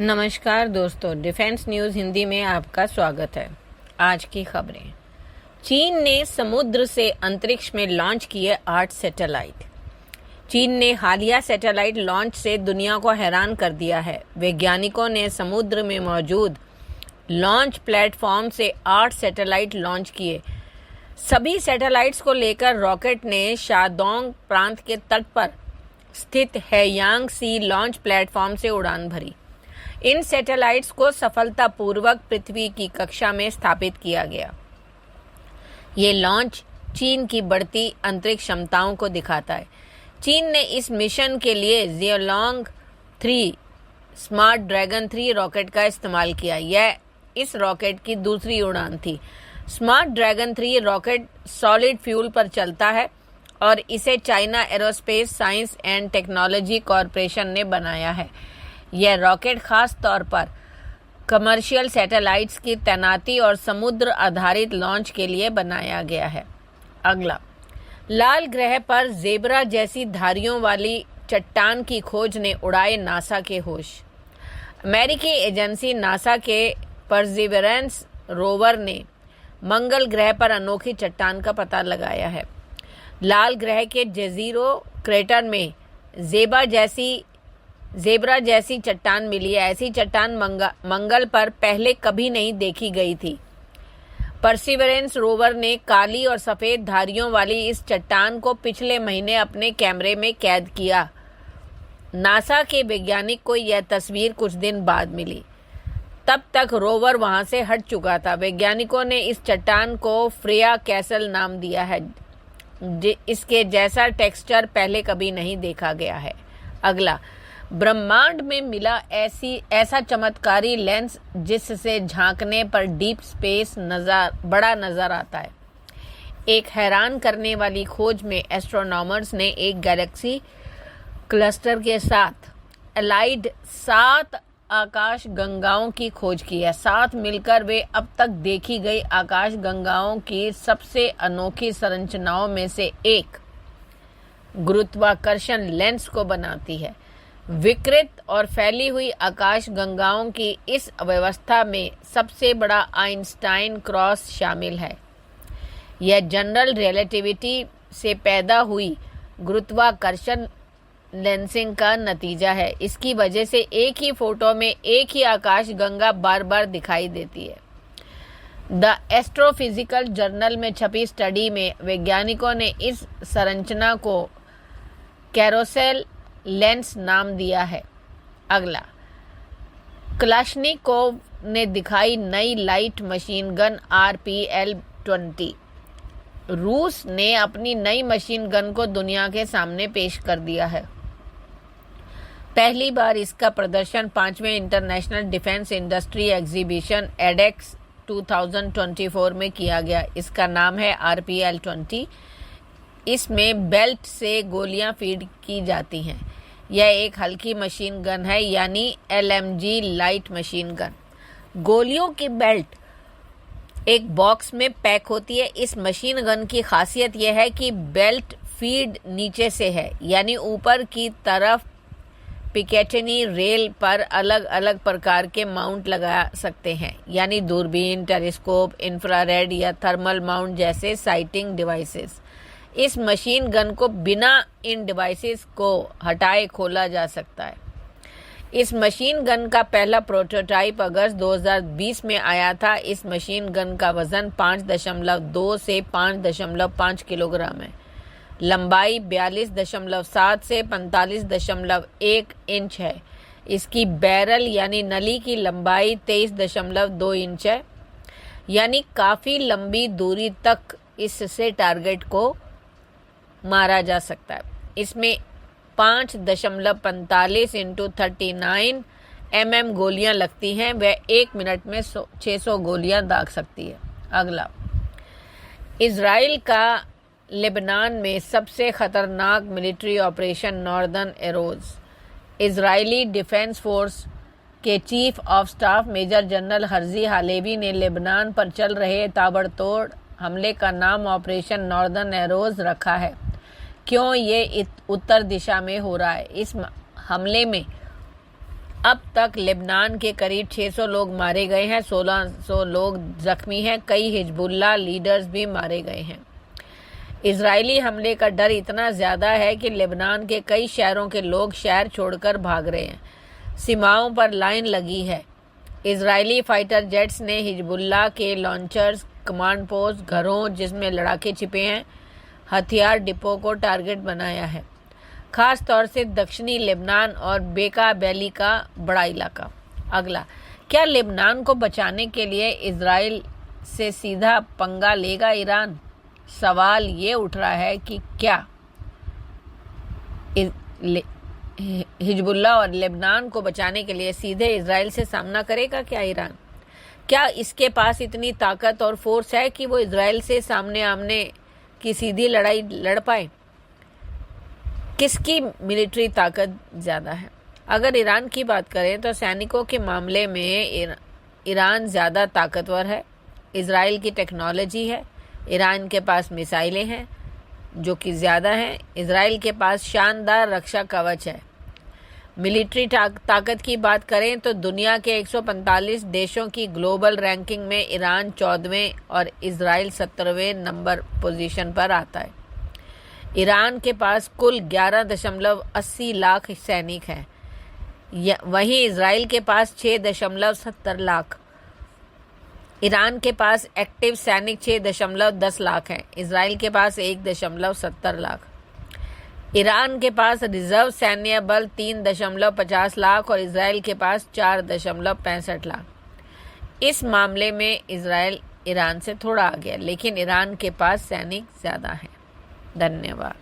नमस्कार दोस्तों, defence news Hindi में आपका स्वागत है। आज की खबरें। चीन ने समुद्र से अंतरिक्ष में लॉन्च किए 8 सैटेलाइट। चीन ने हालिया सैटेलाइट लॉन्च से दुनिया को हैरान कर दिया है। वैज्ञानिकों ने समुद्र में मौजूद लॉन्च प्लेटफॉर्म से 8 सैटेलाइट लॉन्च किए। सभी सैटेलाइट्स को लेकर रॉकेट ने शादोंग प्रांत के तट पर स्थित हैयांग सी लॉन्च प्लेटफॉर्म से उड़ान भरी। इन सैटेलाइट्स को सफलतापूर्वक पृथ्वी की कक्षा में स्थापित किया गया। ये लॉन्च चीन की बढ़ती अंतरिक्ष क्षमताओं को दिखाता है। चीन ने इस मिशन के लिए जियोलॉन्ग 3 स्मार्ट ड्रैगन 3 रॉकेट का इस्तेमाल किया। यह इस रॉकेट की दूसरी उड़ान थी। Smart dragon 3 rocket solid fuel पर चलता है और इसे China aerospace science and technology corporation ने बनाया है। यह रॉकेट खास तौर पर कमर्शियल सैटेलाइट्स की तैनाती और समुद्र आधारित लॉन्च के लिए बनाया गया है। अगला, लाल ग्रह पर ज़ेब्रा जैसी धारियों वाली चट्टान की खोज ने उड़ाए नासा के होश। अमेरिकी एजेंसी नासा के परसिवरेंस रोवर ने मंगल ग्रह पर अनोखी चट्टान का पता लगाया है। लाल ग्रह के जेज़ीरो क्रेटर में ज़ेब्रा जैसी चट्टान मिली है। ऐसी चट्टान मंगल पर पहले कभी नहीं देखी गई थी। परसिवरेंस रोवर ने काली और सफ़ेद धारियों वाली इस चट्टान को पिछले महीने अपने कैमरे में कैद किया। नासा के वैज्ञानिक को यह तस्वीर कुछ दिन बाद मिली। तब तक रोवर वहां से हट चुका था। वैज्ञानिकों ने इस चट्टान को फ्रेया कैसल नाम दिया है। इसके जैसा टेक्सचर पहले कभी नहीं देखा गया है। अगला, ब्रह्मांड में मिला ऐसा चमत्कारी लेंस जिससे झांकने पर डीप स्पेस बड़ा नजर आता है। एक हैरान करने वाली खोज में एस्ट्रोनॉमर्स ने एक गैलेक्सी क्लस्टर के साथ एलाइड 7 आकाश गंगाओं की खोज की है। 7 मिलकर वे अब तक देखी गई आकाश गंगाओं की सबसे अनोखी संरचनाओं में से एक गुरुत्वाकर्षण लेंस को बनाती है। विकृत और फैली हुई आकाश गंगाओं की इस व्यवस्था में सबसे बड़ा आइंस्टाइन क्रॉस शामिल है। यह जनरल रिलेटिविटी से पैदा हुई गुरुत्वाकर्षण लेंसिंग का नतीजा है। इसकी वजह से एक ही फोटो में एक ही आकाश गंगा बार बार दिखाई देती है। द एस्ट्रोफिजिकल जर्नल में छपी स्टडी में वैज्ञानिकों ने इस संरचना को कैरोसेल लेंस नाम दिया है। अगला, क्लाशनिकोव ने दिखाई नई लाइट मशीन गन RPL-20। रूस ने अपनी नई मशीन गन को दुनिया के सामने पेश कर दिया है। पहली बार इसका प्रदर्शन 5वें इंटरनेशनल डिफेंस इंडस्ट्री एग्जीबिशन एडेक्स 2024 में किया गया। इसका नाम है RPL-20। इसमें बेल्ट से गोलियां फीड की जाती हैं। यह एक हल्की मशीन गन है, यानी LMG लाइट मशीन गन। गोलियों की बेल्ट एक बॉक्स में पैक होती है। इस मशीन गन की खासियत यह है कि बेल्ट फीड नीचे से है, यानी ऊपर की तरफ पिकेटिनी रेल पर अलग अलग प्रकार के माउंट लगा सकते हैं, यानी दूरबीन, टेलीस्कोप, इंफ्रारेड या थर्मल माउंट जैसे साइटिंग डिवाइसेस। इस मशीन गन को बिना इन डिवाइसेस को हटाए खोला जा सकता है। इस मशीन गन का पहला प्रोटोटाइप अगस्त 2020 में आया था। इस मशीन गन का वजन 5.2 से 5.5 किलोग्राम है। लंबाई 42.7 से 45.1 इंच है। इसकी बैरल यानी नली की लंबाई 23.2 इंच है, यानी काफ़ी लंबी दूरी तक इससे टारगेट को मारा जा सकता है। इसमें 5.45 × 39 mm गोलियां लगती हैं। वह 1 मिनट में 600 गोलियां दाग सकती है। अगला, इजराइल का लेबनान में सबसे खतरनाक military operation northern arrows. Israeli defence force के chief of staff major general Herzi Halevi ने लेबनान पर चल रहे ताबड़तोड़ हमले का नाम ऑपरेशन नॉर्दर्न एरोज रखा है। क्यों ये उत्तर दिशा में हो रहा है? इस हमले में अब तक लेबनान के करीब 600 लोग मारे गए हैं, 1600 लोग जख्मी हैं, कई हिजबुल्लाह लीडर्स भी मारे गए हैं। इजरायली हमले का डर इतना ज़्यादा है कि लेबनान के कई शहरों के लोग शहर छोड़कर भाग रहे हैं। सीमाओं पर लाइन लगी है। इजरायली फाइटर जेट्स ने हिजबुल्लाह के लॉन्चर्स, कमांड पोस्ट, घरों जिसमें लड़ाके छिपे हैं, हथियार डिपो को टारगेट बनाया है, खास तौर से दक्षिणी लेबनान और बेका बैली का बड़ा इलाका। अगला, क्या लेबनान को बचाने के लिए इजराइल से सीधा पंगा लेगा ईरान? सवाल ये उठ रहा है कि क्या हिजबुल्लाह और लेबनान को बचाने के लिए सीधे इजराइल से सामना करेगा क्या ईरान? क्या इसके पास इतनी ताकत और फोर्स है कि वो इजराइल से सामने आमने की सीधी लड़ाई लड़ पाए? किसकी मिलिट्री ताकत ज़्यादा है? अगर ईरान की बात करें तो सैनिकों के मामले में ईरान ज़्यादा ताकतवर है। इजराइल की टेक्नोलॉजी है, ईरान के पास मिसाइलें हैं जो कि ज़्यादा हैं, इजराइल के पास शानदार रक्षा कवच है। मिलिट्री ताकत की बात करें तो दुनिया के 145 देशों की ग्लोबल रैंकिंग में ईरान 14वें और इजराइल 17वें नंबर पोजीशन पर आता है। ईरान के पास कुल 11.80 लाख सैनिक हैं, वहीं इजराइल के पास 6.70 लाख। ईरान के पास एक्टिव सैनिक 6.10 लाख हैं, इजराइल के पास 1.70 लाख। ईरान के पास रिजर्व सैन्य बल 3.50 लाख और इजराइल के पास 4.65 लाख। इस मामले में इजराइल ईरान से थोड़ा आगे है, लेकिन ईरान के पास सैनिक ज़्यादा हैं। धन्यवाद।